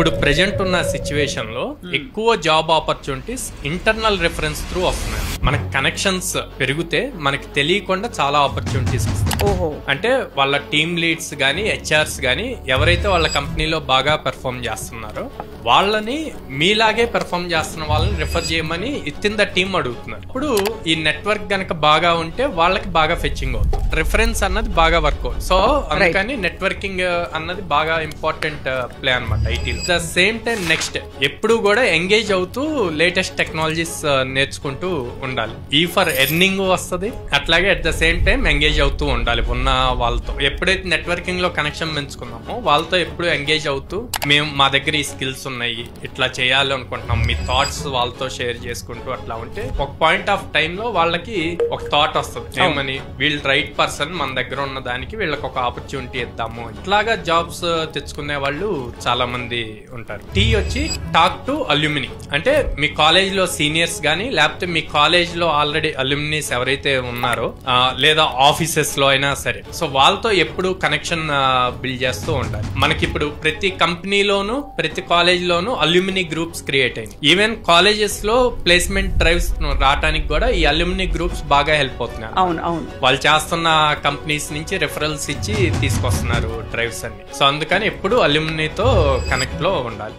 ఇప్పుడు ప్రెజెంట్ ఉన్న సిచ్యువేషన్ లో ఎక్కువ job opportunities internal reference through వస్తున్నాయి. మనకి కనెక్షన్స్ పెరిగితే మనకి తెలియకుండా చాలా ఆపర్చునిటీస్ వస్తాయి. అంటే వాళ్ళ టీమ్ లీడ్స్ గానీ హెచ్ఆర్స్ గానీ ఎవరైతే వాళ్ళ కంపెనీలో బాగా పెర్ఫార్మ్ చేస్తున్నారో వాళ్ళని మీలాగే పెర్ఫార్మ్ చేస్తున్న వాళ్ళని రిఫర్ చేయమని ఇన్ ద టీమ్ అడుగుతున్నారు. ఇప్పుడు ఈ నెట్వర్క్ గనక బాగా ఉంటే వాళ్ళకి బాగా ఫెచ్చింగ్ అవుతుంది. రిఫరెన్స్ అన్నది బాగా వర్క్ అవుతుంది. సో అందుకని నెట్వర్కింగ్ అన్నది బాగా ఇంపార్టెంట్ ప్లే అనమాట ఐటీలో. ద సేమ్ టైం నెక్స్ట్ ఎప్పుడు కూడా ఎంగేజ్ అవుతూ లేటెస్ట్ టెక్నాలజీస్ నేర్చుకుంటూ ఉండాలి. ఈ ఫర్ ఎర్నింగ్ వస్తుంది, అట్లాగే at the same time engage అవుతూ ఉండాలి ఉన్న వాళ్ళతో. ఎప్పుడైతే నెట్వర్కింగ్ లో కనెక్షన్ పెంచుకున్నామో వాళ్ళతో ఎప్పుడు ఎంగేజ్ అవుతూ మేము మా దగ్గర ఈ స్కిల్స్ ఉన్నాయి, ఇట్లా చేయాలి అనుకుంటున్నాం, మీ థాట్స్ వాళ్ళతో షేర్ చేసుకుంటూ అట్లా ఉంటే ఒక పాయింట్ ఆఫ్ టైమ్ లో వాళ్ళకి ఒక థాట్ వస్తుంది, ఏమని వీళ్ళు రైట్ పర్సన్ మన దగ్గర ఉన్న దానికి వీళ్ళకి ఒక ఆపర్చునిటీ ఇద్దాము. ఇట్లాగా జాబ్స్ తెచ్చుకునే వాళ్ళు చాలా మంది ఉంటారు. టీ వచ్చి టాక్ టు అల్యూమిని, అంటే మీ కాలేజ్ లో సీనియర్స్ గానీ లేకపోతే మీ కాలేజ్ లో ఆల్రెడీ అల్యూమినీస్ ఎవరైతే ఉన్నారో లేదా ఆఫీసెస్ లో అయినా సరే, సో వాళ్ళతో ఎప్పుడు కనెక్షన్ బిల్డ్ చేస్తూ ఉండాలి. మనకి ఇప్పుడు ప్రతి కంపెనీలోను ప్రతి కాలేజ్ లోను అల్యూమిని గ్రూప్స్ క్రియేట్ అయింది. ఈవెన్ కాలేజెస్ లో ప్లేస్మెంట్ డ్రైవ్స్ రావడానికి కూడా ఈ అల్యూమిని గ్రూప్స్ బాగా హెల్ప్ అవుతున్నారు. వాళ్ళు చేస్తున్న కంపెనీస్ నుంచి రెఫరల్స్ ఇచ్చి తీసుకొస్తున్నారు డ్రైవ్స్ అన్ని. సో అందుకని ఎప్పుడు అల్యూమినితో కనెక్ట్ లో ఉండాలి.